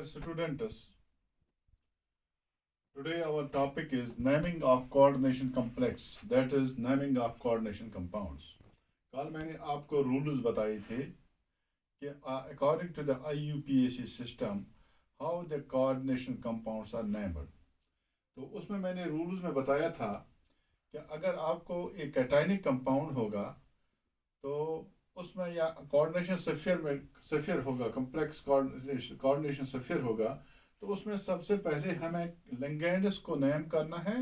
Dear students, today our topic is naming of coordination complex, that is naming of coordination compounds. कल मैंने आपको rules बताए थे कि according to the IUPAC system, how the coordination compounds are named. तो उसमें मैंने rules में बताया था कि अगर आपको एक कैटायनिक कंपाउंड होगा तो उसमें या कोऑर्डिनेशन सफियर होगा, कॉम्प्लेक्स कोऑर्डिनेशन सफियर होगा, तो उसमें सबसे पहले हमें लिगेंड्स को नेम करना है।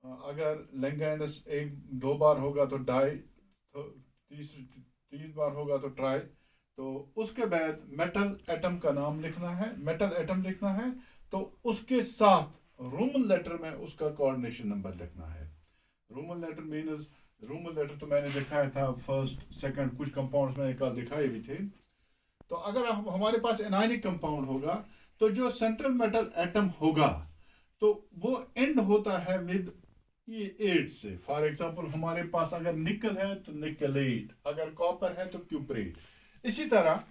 अगर लिगेंड्स एक दो बार होगा तो डाई, तो तीन बार होगा तो ट्राई, तो उसके बाद मेटल एटम का नाम लिखना है, मेटल एटम लिखना है, तो उसके साथ रोमन लेटर में उसका कोऑर्डिनेशन नंबर लिखना है। Roman letter means Roman letter तो मैंने दिखाया था फर्स्ट सेकंड, कुछ कंपाउंड्स मैंने कल दिखाए भी थे। तो अगर हमारे पास एनायनिक कंपाउंड होगा तो जो सेंट्रल मेटल एटम होगा तो वो एंड होता है विद E8 से। फॉर एग्जांपल हमारे पास अगर निकल है तो निकलेट, अगर कॉपर है तो क्यूपरेट। इसी तरह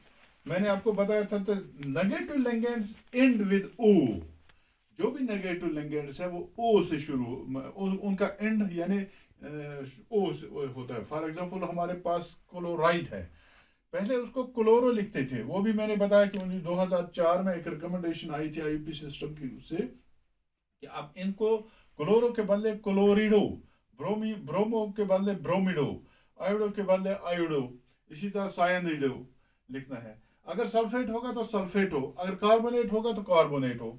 मैंने आपको बताया था तो negative ligands and with O। जो भी नेगेटिव लिगेंड्स है वो O से शुरू, उनका एंड यानी O से होता है। फॉर एग्जांपल हमारे पास क्लोराइड है, पहले उसको क्लोरो लिखते थे, वो भी मैंने बताया कि 2004 में एक रिकमेंडेशन आई थी आईयूपी सिस्टम की उससे कि आप इनको क्लोरो के बदले क्लोरिडो, ब्रोमो के बदले ब्रोमिडो, आयोडो के बदले आयोडो, इसी तरह सायनिडो लिखना है। अगर सल्फेट होगा तो सल्फेटो, अगर कार्बोनेट होगा तो कार्बोनेटो।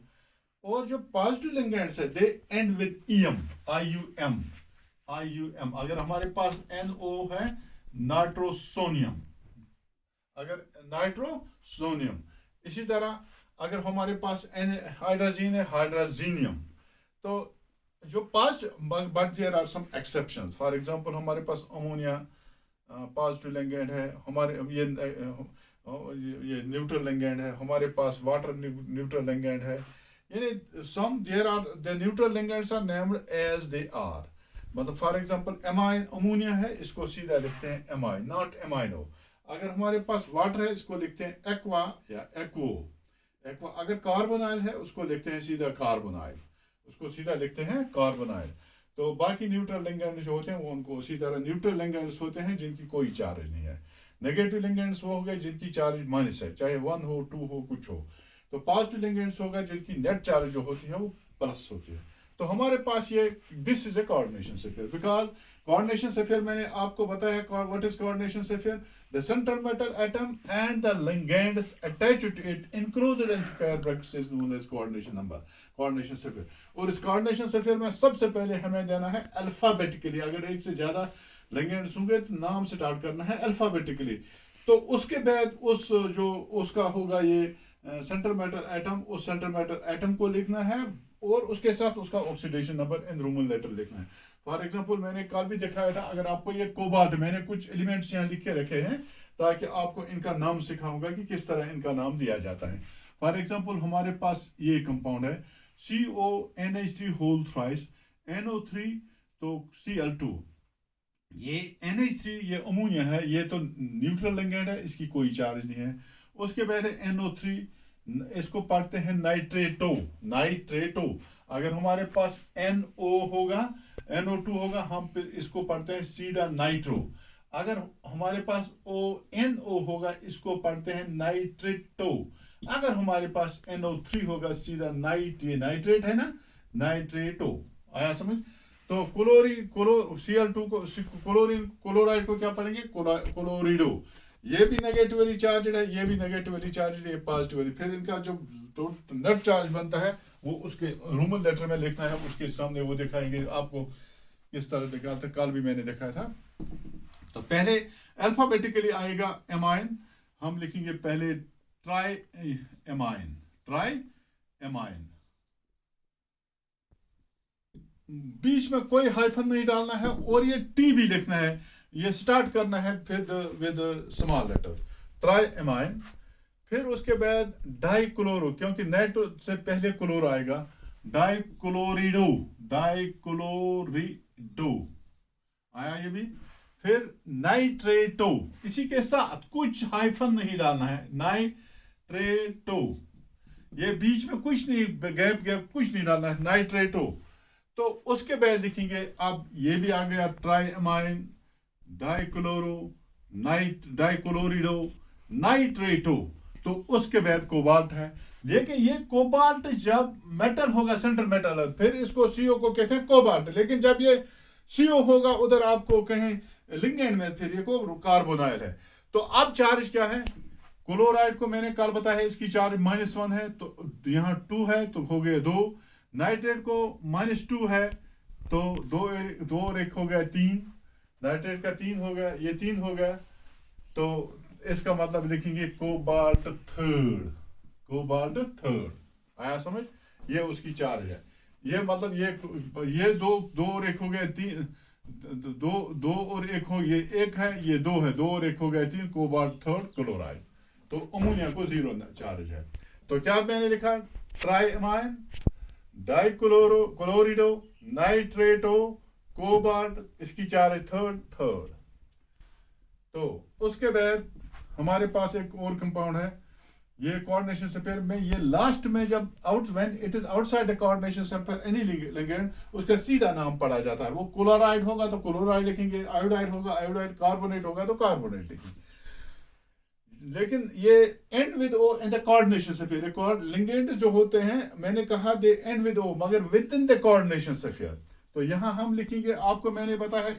और जो पॉजिटिव लिगेंड्स है दे एंड विद ईएम, IUM। अगर हमारे पास NO है नाइट्रोसोनियम, अगर नाइट्रोसोनियम। इसी तरह अगर हमारे पास हाइड्रोजीन है हाइड्रोजीनियम। तो जो past, but there are some exceptions. For example हमारे पास अमोनिया पॉजिटिव लिगेंड है, हमारे ये न्यूट्रल लिगेंड है, हमारे पास वाटर न्यूट्रल लिगेंड है। यानी some there are the neutral ligands are named as they are. मतलब फॉर एग्जांपल एमाइन अमोनिया है, इसको सीधा लिखते हैं एमाइन, नॉट एमाइनो। अगर हमारे पास वाटर है इसको लिखते हैं एक्वा या एक्वो। अगर कार्बोनाइल है उसको लिखते हैं सीधा कार्बोनाइल, उसको सीधा लिखते हैं कार्बोनाइल। तो बाकी न्यूट्रल लिगेंड्स जो होते हैं वो उनको उसी तरह न्यूट्रल लिगेंड्स होते हैं जिनकी कोई चार्ज नहीं है। नेगेटिव लिगेंड्स वो हो गए जिनकी चार्ज माइनस है, चाहे 1 हो 2 हो कुछ हो। तो पॉजिटिव लिगेंड्स होगा जिनकी नेट चार्ज जो होती है वो प्लस होती है। तो हमारे पास ये this is a coordination sphere, because coordination sphere मैंने आपको बताया what is coordination sphere, the central metal atom and the ligands attached to it enclosed in square brackets is known as coordination number, coordination sphere. और इस coordination sphere में सबसे पहले हमें देना है अल्फाबेटिकली, अगर एक से ज्यादा लिगेंड्स होंगे तो नाम स्टार्ट करना है अल्फाबेटिकली। तो उसके बाद उस जो उसका होगा ये सेंट्रल मेटल एटम, उस सेंट्रल मेटल एटम को लिखना है और उसके साथ उसका oxidation number in Roman letter लिखना है। फॉर एग्जांपल मैंने कल भी दिखाया था, अगर आपको ये कोबाल्ट, मैंने कुछ एलिमेंट्स यहाँ लिख के रखे हैं ताकि आपको इनका नाम सिखाऊंगा कि किस तरह इनका नाम दिया जाता है। फॉर एग्जांपल हमारे पास ये कंपाउंड है CONH3 होल थ्राइस, NO3 तो Cl2। ये NH3 ये अमोनिया है, ये तो न्यूट्रल लिगेंड है, इसकी कोई चार्ज नहीं है। उसके बाद NO3, इसको पढ़ते हैं नाइट्रेटो। अगर हमारे पास NO होगा, NO2 होगा, हम फिर इसको पढ़ते हैं सीधा नाइट्रो। अगर हमारे पास NO होगा इसको पढ़ते हैं नाइट्रेटो। अगर हमारे पास NO3 होगा सीधा ये नाइट्रेट है ना, नाइट्रेटो। आया समझ? तो Cl2 को क्लोराइड को क्या पढ़ेंगे, क्लोरिडो। ये भी नेगेटिवली चार्जड है, ये भी नेगेटिवली चार्जड है, ये पॉजिटिवली। फिर इनका जो नेट चार्ज बनता है वो उसके रोमन लेटर में लिखना है, उसके सामने वो दिखाएंगे आपको किस तरह दिखा था, कल भी मैंने दिखाया था। तो पहले अल्फाबेटिकली आएगा एमाइन, हम लिखेंगे पहले ट्राई एमाइन। बीच में कोई हाइफन नहीं डालना है और ये टी भी लिखना है, ये स्टार्ट करना है फिर with small letter tri amine. फिर उसके बाद डाइक्लोरो, क्योंकि नाइट्रो से पहले क्लोरो आएगा, डाइक्लोरिडो आया ये भी। फिर नाइट्रेटो, इसी के साथ कुछ हाइफन नहीं डालना है, नाइट्रेटो ये बीच में कुछ नहीं, गैप गैप कुछ नहीं डालना है, नाइट्रेटो। तो उसके बाद लिखेंगे, अब ये भी आ गया ट्राइअमाइन, डाइक्लोरो, डाइक्लोरिडो, नाइट्रेटो। तो उसके बाद कोबाल्ट है। लेकिन ये कोबाल्ट जब मेटल होगा, सेंट्रल मेटल है, फिर इसको सीओ को कहते हैं कोबाल्ट। लेकिन जब ये सीओ होगा उधर आपको कहें लिगेंड में, फिर ये को कार्बोनाइल है। तो अब चार्ज क्या है? क्लोराइड को मैंने कल बताया इसकी चार्ज -1 है, तो यहाँ 2 है तो हो गया 2। नाइट्रेट को -2 है तो दो और एक हो गया 3। नाइट्रेट का 3 हो गया, ये 3 हो गया। तो इसका मतलब लिखेंगे कोबाल्ट थर्ड, कोबाल्ट थर्ड। आया समझ? ये उसकी चार्ज है। ये मतलब ये दो और एक हो गया 3, दो और एक हो, ये एक है, ये 2 है, 2 और एक हो गया 3, कोबाल्ट थर्ड क्लोराइड। तो अमोनिया को 0 चार्ज है। तो क्या मैंने लिखा? ट्राइअमाइन, डाइक्लोरिडो, नाइट्रेटो, कोबाल्ट, इसकी चार्ज थर्ड। तो उसके बाद हमारे पास एक और कंपाउंड है, ये कोऑर्डिनेशन सल्फेट में, ये लास्ट में जब when it is outside the coordination sulphate any ligand, उसका सीधा नाम पढ़ा जाता है। वो क्लोराइड होगा तो क्लोराइड लिखेंगे, आयोडाइड होगा आयोडाइड, कार्बोनेट होगा तो कार्बोनेट लिखेंगे। लेकिन ये end with O in the coordination sulphate. Ligand जो होते हैं, मैंने कहा दे एंड विद ओ, मगर with in the coordination sulphate. तो यहां हम लिखेंगे, आपको मैंने बताया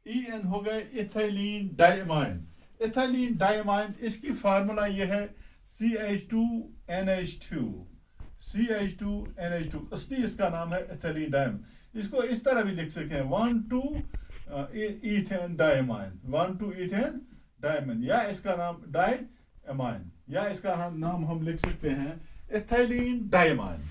EN हो गए इथाइलिन डाइअमाइन। इथाइलिन डाइअमाइन, इसकी फार्मूला ये है CH2NH2, CH2NH2, असली इसका नाम है इथाइलिन डाइअमाइन। इसको इस तरह भी लिख सकते हैं 1,2 इथेन डाइअमाइन, 1,2 इथेन डाइअमाइन, या इसका नाम डाइअमाइन, या इसका नाम हम लिख सकते हैं इथाइलिन डाइअमाइन।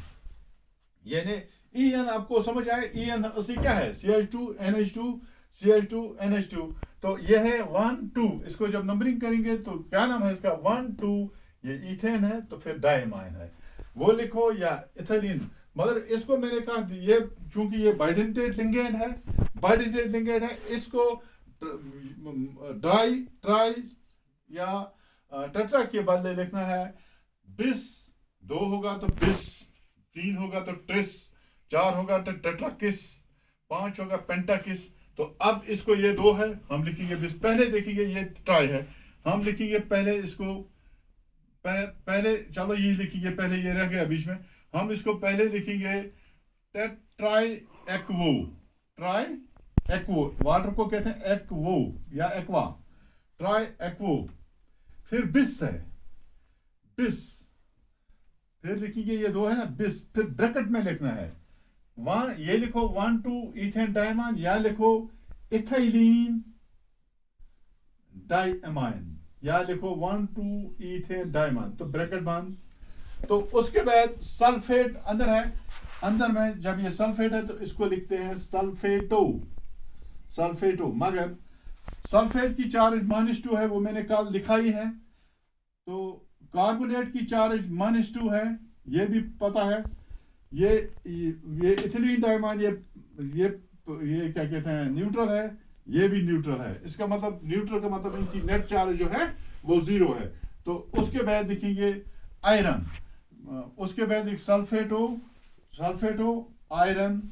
यानी EN आपको समझ आए, EN असली क्या है? CH2NH2, CH2NH2। तो ये है 1 2, इसको जब नंबरिंग करेंगे तो क्या नाम है इसका? 1 2, ये इथेन है तो फिर डाइअमाइन है, वो लिखो, या इथाइलिन। मगर इसको मैंने कहा, ये चूंकि ये बाइडेंटेट लिगेंड है, इसको डाई, ट्राई या टेट्रा के बदले लिखना है बिस। 2 होगा तो बिस, 3 होगा तो ट्रिस, 4 होगा तो टेट्राकिस, 5 होगा पेंटाकिस। तो अब इसको ये 2 है, हम लिखेंगे बिस। पहले देखिए ये ट्राई है, हम लिखेंगे पहले इसको, पहले चलो ये लिखेंगे, पहले ये रह गया बीच में, हम इसको पहले लिखेंगे ट्राई एक्वो, ट्राई एक्वो, वाटर को कहते हैं एक्वो या एक्वा, ट्राई एक्वो। फिर बिस है, बिस, फिर लिखेंगे ये 2 है ना बिस, फिर ब्रैकेट में लिखना है ये लिखो 1 2 इथेन डाइअमाइन, या लिखो इथाइलिन डाइअमाइन, या लिखो 1 2 इथेन डाइअमाइन, तो ब्रैकेट बंद। तो उसके बाद सल्फेट अंदर है, अंदर में जब ये सल्फेट है तो इसको लिखते हैं सल्फेटो, मगर सल्फेट की चार्ज -2 है, वो मैंने कल लिखा ही है। तो कार्बोनेट की चार्ज -2 है, ये भी पता है। ये इथिलीन डाइअमाइन, ये क्या कहते हैं, न्यूट्रल है, ये भी न्यूट्रल है। इसका मतलब, न्यूट्रल का मतलब इनकी नेट चार्ज जो है वो 0 है। तो उसके बाद देखेंगे आयरन, उसके बाद एक सल्फेटो, आयरन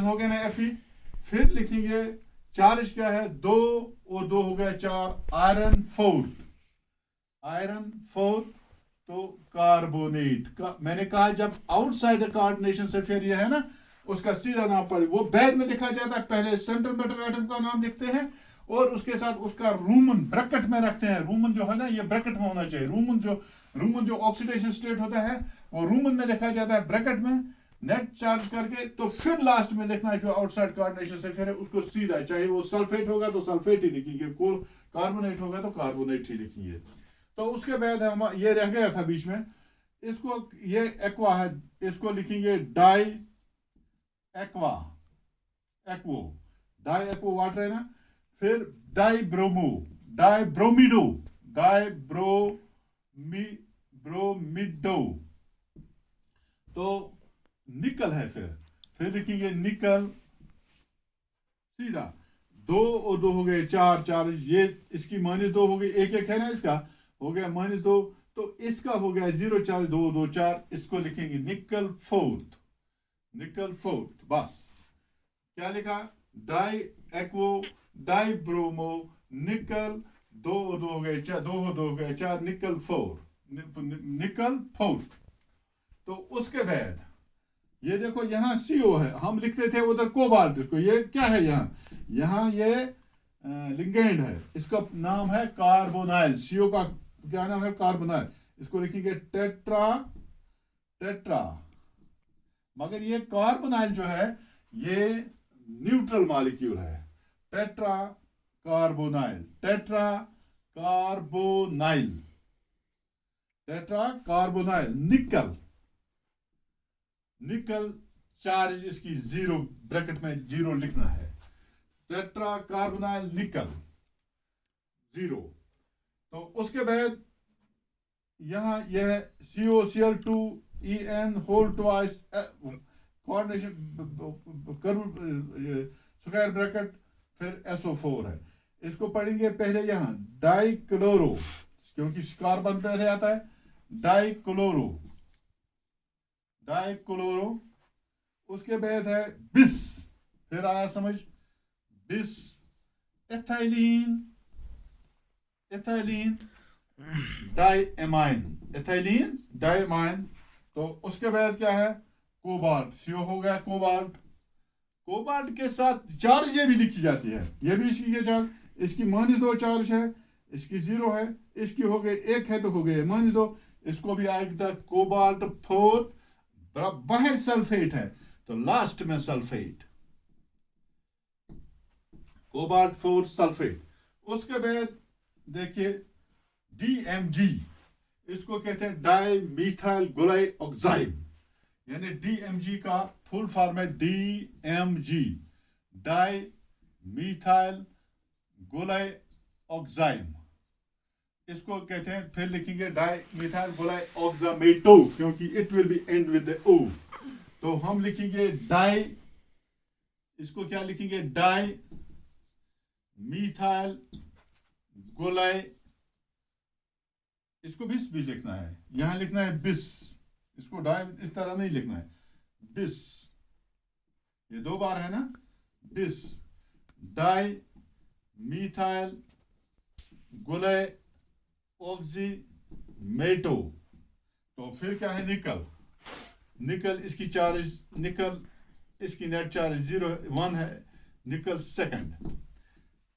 हो गया ना Fe। फिर लिखेंगे चार्ज क्या है, 2 और 2 हो गया 4, आयरन 4, तो कार्बोनेट का। मैंने कहा जब आउटसाइड द कोऑर्डिनेशन से फिर ये है ना, उसका सीधा नाम पड़े, वो बैद में लिखा जाता है, पहले सेंट्रल मेटल एटम का नाम लिखते हैं और उसके साथ उसका रूमन ब्रैकेट में रखते हैं। रूमन जो है ना, ये ब्रैकेट में होना चाहिए। रूमन जो ऑक्सीडेशन स्टेट होता है वो रूमन में लिखा जाता है ब्रैकेट में, नेट चार्ज करके। तो फिर लास्ट में लिखना है जो आउटसाइड कोऑर्डिनेशन से फिर है उसको सीधा, चाहे वो सल्फेट होगा तो सल्फेट ही लिखेंगे, कार्बोनेट होगा तो कार्बोनेट ही लिखेंगे। तो उसके बाद हम ये रह गया था बीच में, इसको, ये एक्वा है, इसको लिखेंगे डाई एक्वो, डाई एक्वो वाटर है ना। फिर डाइब्रोमिडो, तो निकल है, फिर लिखेंगे निकल सीधा, 2 और 2 हो गए 4, 4 ये इसकी -2 हो गई, एक एक है ना, इसका हो गया -2, तो इसका हो गया 0, 4, 2, 2, 4, इसको लिखेंगे निकल फोर्थ, निकल फोर्थ। बस क्या लिखा, डाई एक्वो डाई ब्रोमो निकल, 2 और 2 हो गए 4, 2 और 2 हो गए 4, निकल 4, निकल फोर्थ। तो उसके बाद ये देखो यहाँ CO है, हम लिखते थे उधर कोबाल्ट, इसको ये क्या है यहाँ ये लिगेंड है, इसका नाम है कार्बोनाइल, CO का क्या नाम है, कार्बोनाइल, इसको लिखेंगे टेट्रा, टेट्रा। मगर ये कार्बोनाइल जो है ये न्यूट्रल मॉलिक्यूल है, tetra carbonyl, tetra carbonyl, tetra carbonyl. निकल, निकल चार्ज इसकी 0, ब्रैकेट में 0 लिखना है, टेट्रा कार्बोनाइल निकल 0। तो उसके बाद यहां यह COCl2 En whole twice coordination square bracket, फिर SO4 है, इसको पढ़ेंगे पहले यहां डाइक्लोरो, क्योंकि कार्बन पहले आता है, डाइक्लोरो, डाइक्लोरो। उसके बाद है बिस, फिर आया समझ, बिस, ethylene, ethylene diamine, ethylene diamine. तो उसके बाद क्या है, कोबाल्ट, CO हो गया कोबाल्ट। कोबाल्ट के साथ चार्ज ये भी लिखी जाती है, ये भी इसकी चार्ज, इसकी -2 चार्ज है, इसकी 0 है, इसकी हो गई 1 है तो हो गए -2, इसको भी आएगा कोबाल्ट 4, बाहर सल्फेट है तो लास्ट में सल्फेट, कोबाल्ट 4 सल्फेट। उसके बाद देखिए DMG, इसको कहते हैं डाई मीथाइल गोलाई ऑक्साइड, यानी DMG का फुल फॉर्म है DMG, डाई मीथाइल गोलाई ऑक्साइड, इसको कहते हैं, फिर लिखेंगे डाई मीथाइल गोलाई ऑक्सामेटो, क्योंकि it will be and with the O। तो हम लिखेंगे डाई, इसको क्या लिखेंगे, डाई मीथाइल गोलाई, इसको बिस भी लिखना है, यहां लिखना है बिस, इसको डाई इस तरह नहीं लिखना है, बिस, ये 2 बार है ना, बिस, डाई मीथाइल गोलाई ऑक्सीमेटो। तो फिर क्या है, निकल, निकल इसकी चार्ज, निकल इसकी नेट चार्ज 0 1 है, निकल सेकंड,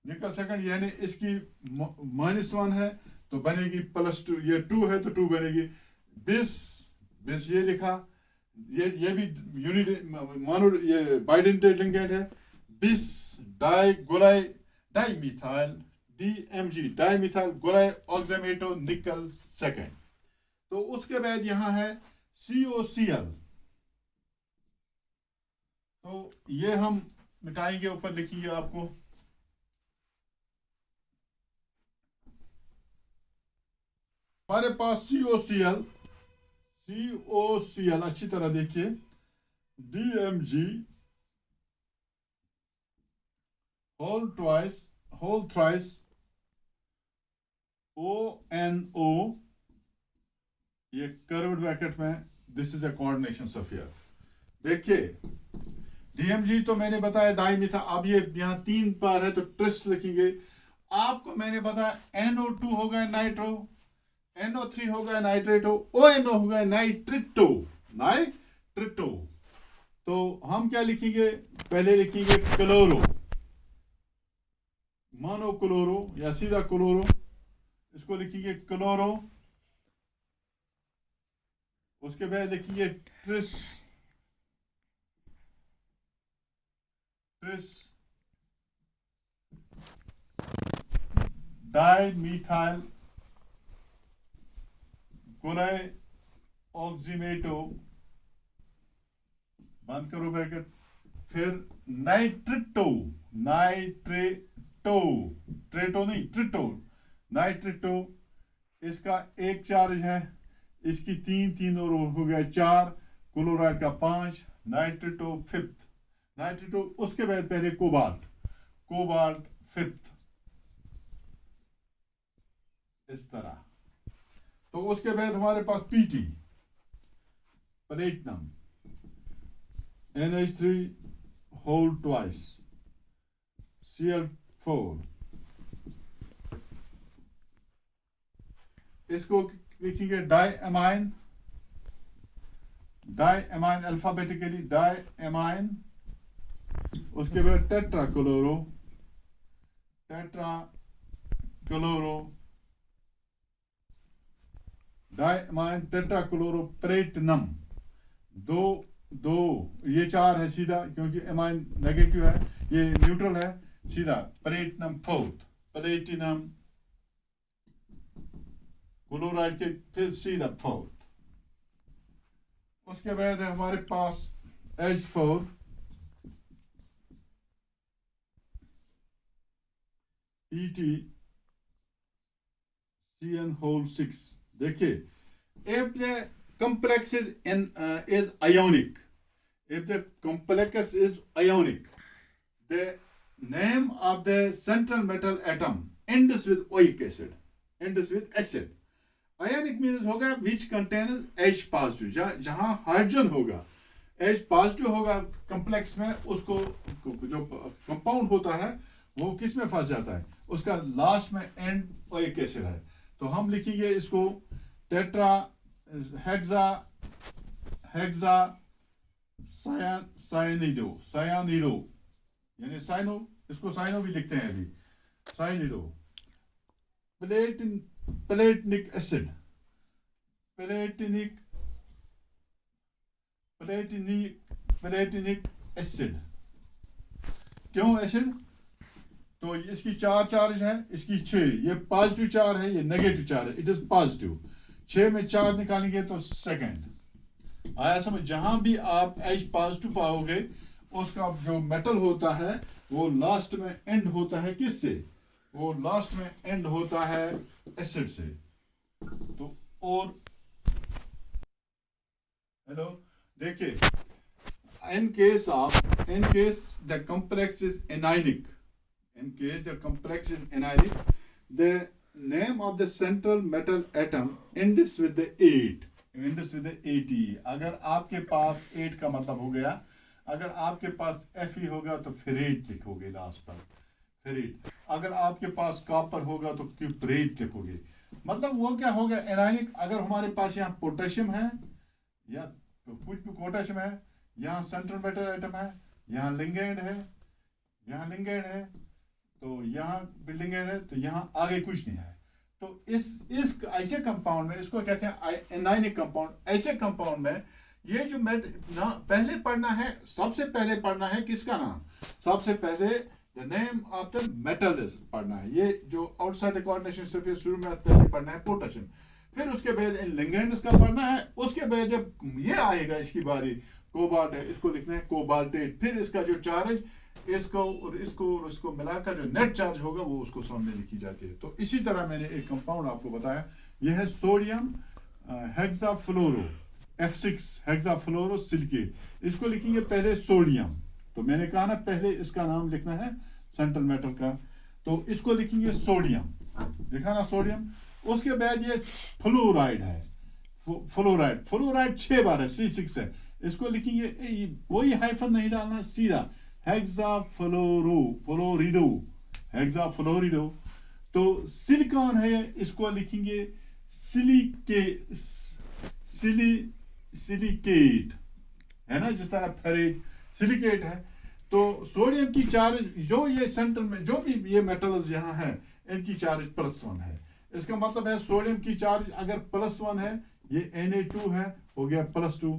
निकल सेकंड यानी इसकी -1 है तो बनेगी +2, ये 2 है तो 2 बनेगी, बिस, बिस ये लिखा, ये भी यूनिट मानो ये बाइडेंटेड लिगेंड है, बिस डाई गोलाई di methyl DMG, di methyl glyoximato nickel second. तो उसके बाद यहां है COCl, तो ये हम मिटाएंगे, ऊपर लिखिए आपको, हमारे पास COCl, COCl अच्छी तरह देखिए, DMG होल थ्राइस ONO, ये कर्व्ड ब्रैकेट में, this is a coordination sphere. देखिए DMG तो मैंने बताया डाइमीथा, अब ये यहाँ 3 बार है तो ट्रिस लिखेंगे, आपको मैंने बताया NO2 हो गया नाइट्रो, NO3 हो गया नाइट्रेटो, ONO हो गया नाइट्रिटो, नाइट्रिटो। तो हम क्या लिखेंगे, पहले लिखेंगे क्लोरो, मोनोक्लोरो या सीधा क्लोरो, इसको लिखेंगे क्लोरो। उसके बाद लिखेंगे ट्रिस, ट्रिस डाइमीथाइल गोलाई ऑक्सीमेटो, बंद करो ब्रैकेट, फिर नाइट्रिटो, नाइट्रेटो, ट्रेटो नहीं ट्रिटो, नाइट्रिटो, इसका 1 चार्ज है, इसकी 3 3 और हो गया 4, क्लोराइड का 5, नाइट्रिटो 5th नाइट्रिटो। उसके बाद पहले कोबाल्ट, कोबाल्ट फिफ्थ, इस तरह। तो उसके बाद हमारे पास Pt, platinum, NH3 whole twice, Cl4, इसको लिखेंगे डाइएमाइन, डाइएमाइन अल्फाबेटिकली डाइएमाइन। उसके बाद टेट्राक्लोरो, टेट्राक्लोरो, डाइएमाइन टेट्राक्लोरोप्लेटिनम। दो दो ये चार है सीधा, क्योंकि एमाइन नेगेटिव है, ये न्यूट्रल है, सीधा प्लेटिनम फोर्थ, प्लेटिनम क्लोराइड के फिर सीधा फोर्थ। उसके बाद है हमारे पास H4, ET, CN whole 6। देखिए, if the complex is ionic, if the complex is ionic, the name of the central metal atom ends with oic acid, ends with acid. Ionic means होगा which contains H positive, जहां hydrogen होगा, H positive होगा complex में, उसको जो compound होता है वो किस में फंस जाता है, उसका लास्ट में एंड ओइक एसिड है। तो हम लिखेंगे इसको टेट्रा हेक्सा हेक्सा सायनिडो, सायनिडो यानी साइनो, इसको साइनो भी लिखते हैं अभी, साइनिडो। प्लेटिनिक एसिड, प्लेटिनिक एसिड। क्यों एसिड? तो इसकी 4 चार्ज है, इसकी 6, ये पॉजिटिव चार्ज है, ये नेगेटिव चार्ज है, इट इज पॉजिटिव। 6 में 4 निकालेंगे तो सेकंड। आया समझ? जहां भी आप H पॉजिटिव पाओगे, उसका जो मेटल होता है वो लास्ट में एंड होता है किससे? वो लास्ट में एंड होता है एसिड से। तो और हेलो देखिए, in case the complex is anionic, the name of the central metal atom ends with the 8, अगर आपके पास 8 का मतलब हो गया, अगर आपके पास Fe होगा तो फेरेट लिखोगे लास्ट पर, फेरेट। अगर आपके पास कॉपर होगा तो क्यूप्रेट लिखोगे। मतलब वो क्या होगा एनायनिक। अगर हमारे पास यहाँ पोटेशियम है या तो कुछ भी पोटेशियम है, यहाँ सेंट्रल मेटल एटम है, यहाँ लिगेंड है, यहाँ लिगेंड है, तो यहाँ भी लिगेंड है, तो यहाँ आगे कुछ नहीं है। तो इस ऐसे कंपाउंड में, इसको कहते हैं एनायनिक कंपाउंड। ऐसे कंपाउंड में ये जो पहले पढ़ना है, सबसे पहले पढ़ना है किसका नाम? सबसे पहले the name of the metal पढ़ना है। ये जो आउटसाइड कोऑर्डिनेशन से शुरू में पहले पढ़ना है पोटेशियम, फिर उसके बाद इन लिगेंड्स का पढ़ना है। उसके बाद जब ये आएगा इसकी बारी, कोबाल्ट है, इसको लिखना है कोबाल्टेट। फिर इसका जो चार्ज, इसको और इसको मिलाकर जो नेट चार्ज होगा वो उसको सामने लिखी जाती है। तो इसी तरह मैंने एक कंपाउंड आपको बताया, यह है सोडियम हेक्साफ्लोरो, F6 हेक्साफ्लोरो सिलिकेट। इसको लिखेंगे पहले सोडियम। तो मैंने कहा ना पहले इसका नाम लिखना है सेंट्रल मेटल का, तो इसको लिखेंगे सोडियम, लिखा ना सोडियम। उसके बाद ये फ्लोराइड है, फ्लोराइड 6 बार है, C6 है। इसको लिखेंगे, कोई हाइफन नहीं डालना, सीधा हेक्साफ्लोरिडो। तो सिलिकॉन है, इसको लिखेंगे सिलिकेट, है ना, जिस तरह फेरेट सिलिकेट है। तो सोडियम की चार्ज, जो ये सेंटर में जो भी ये मेटल्स यहाँ है, इनकी चार्ज +1 है। इसका मतलब है सोडियम की चार्ज अगर +1 है, ये Na2 है, हो गया +2।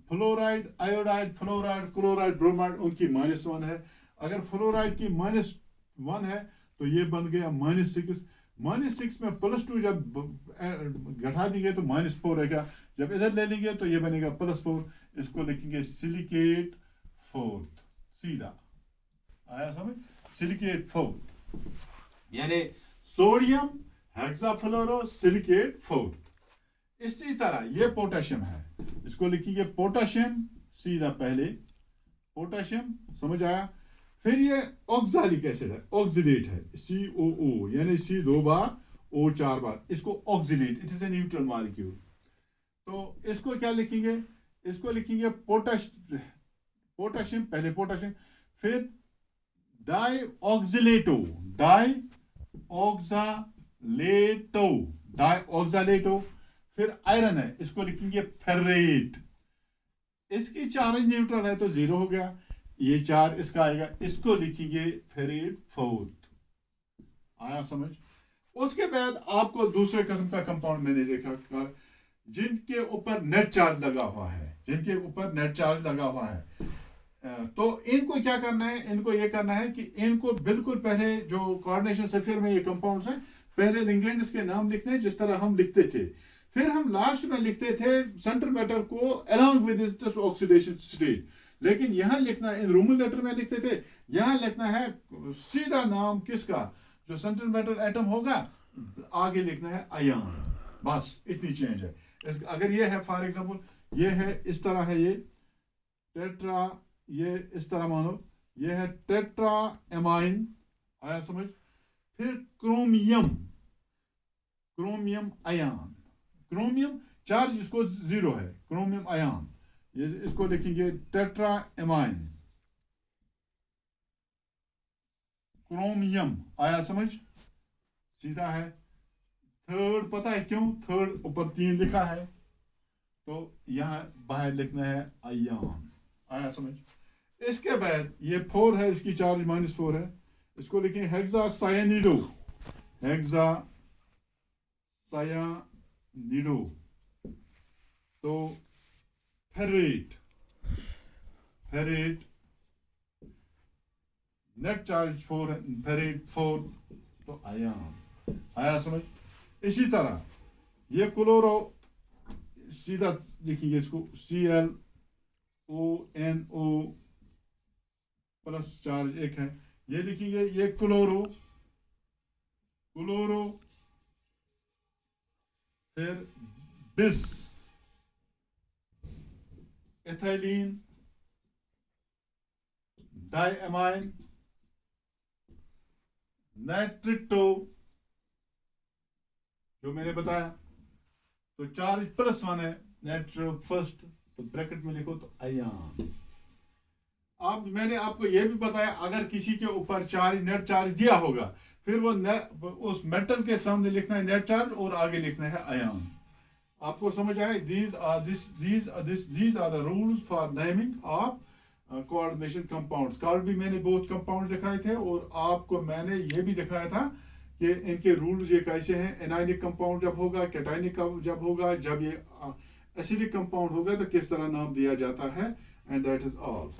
Fluoride, iodide, fluoride, chloride, bromide, उनकी -1 है। अगर फ्लोराइड की -1 है तो ये बन गया -6। -6 में +2 जब घटा देंगे तो -4 रहेगा। जब इधर ले लेंगे तो ये बनेगा +4। इसको लिखेंगे सिलिकेट फोर्थ, सीधा। आया समझ? सिलिकेट फोर्थ यानी सोडियम हेक्साफ्लोरो सिलिकेट फोर्थ। इसी तरह ये पोटेशियम है, इसको लिखिए पोटेशियम, सीधा पहले पोटेशियम, समझ आया। फिर ये ऑक्सालिक एसिड है, ऑक्सिलेट है, COO, यानी C 2 बार, O 4 बार, इसको oxalate, it is a neutral molecule. तो इसको क्या लिखेंगे, इसको लिखेंगे पोटाशियम, पहले पोटाशियम, फिर डाई ऑक्सिलेटो, डाई ऑक्सालेटो, डाई ऑक्सालेटो, फिर आयरन है, इसको लिखेंगे फेरेट। इसकी चार्ज न्यूट्रल है तो 0 हो गया, ये 4 इसका आएगा, इसको लिखेंगे फेरेट 4। आया समझ। उसके बाद आपको दूसरे किस्म का कंपाउंड मैंने देखा जिनके ऊपर नेट चार्ज लगा हुआ है, जिनके ऊपर नेट चार्ज लगा हुआ है। तो इनको क्या करना है, इनको ये करना है कि इनको बिल्कुल पहले जो कोऑर्डिनेशन सफीर में ये कंपाउंड्स हैं, पहले लिंगेंड्स के नाम लिखने हैं जिस तरह हम लिखते थे, फिर हम लास्ट में लिखते थे सेंटर मैटर को along with this oxidation state. लेकिन यहां लिखना, इन रोमन लेटर में लिखते थे, यहां लिखना है सीधा नाम किसका, जो सेंट्रल मैटर एटम होगा, आगे लिखना है आयन, बस इतनी चेंज है। अगर ये है फॉर एग्जांपल, ये है इस तरह है, ये टेट्रा, ये इस तरह मानो, ये है टेट्रा एमाइन, आया समझ। फिर chromium, chromium ion, chromium charge इसको 0 है, क्रोमियम आयन, ये इसको लिखेंगे टेट्रा एमाइन, क्रोमियम, आया समझ, सीधा है। थर्ड पता है क्यों, थर्ड ऊपर 3 लिखा है तो यहां बाहर लिखना है आयन, आया समझ। इसके बाद ये 4 है, इसकी चार्ज -4 है, इसको लिखें हेक्सा सायानिडो, हेक्सा सायानिडो। तो फेरेट, फेरेट नेट चार्ज 4 है, फेरेट 4, तो आयन, आया समझ। इसी तरह ये क्लोरो, सीधा लिखेंगे इसको ClONO प्लस चार्ज 1 है, ये लिखेंगे, ये क्लोरो, क्लोरो, फिर बिस, एथिलीन, डाइअमाइन, नाइट्रिटो, जो मैंने बताया, तो चार्ज +1 है, नाइट्रो फर्स्ट, तो ब्रैकेट में लिखो तो आयन। अब मैंने आपको यह भी बताया, अगर किसी के ऊपर चार्ज, नेट चार्ज दिया होगा, फिर वो उस मेटल के सामने लिखना है नेट चार्ज और आगे लिखना है आयन। आपको समझ आए। these are the rules for naming of coordination compounds। कल भी मैंने बहुत कंपाउंड दिखाए थे और आपको मैंने ये भी दिखाया था कि इनके रूल्स ये कैसे हैं। एनायनिक कंपाउंड जब होगा, कैटायनिक जब होगा, जब ये एसिडिक कंपाउंड होगा तो किस तरह नाम दिया जाता है। And that is all.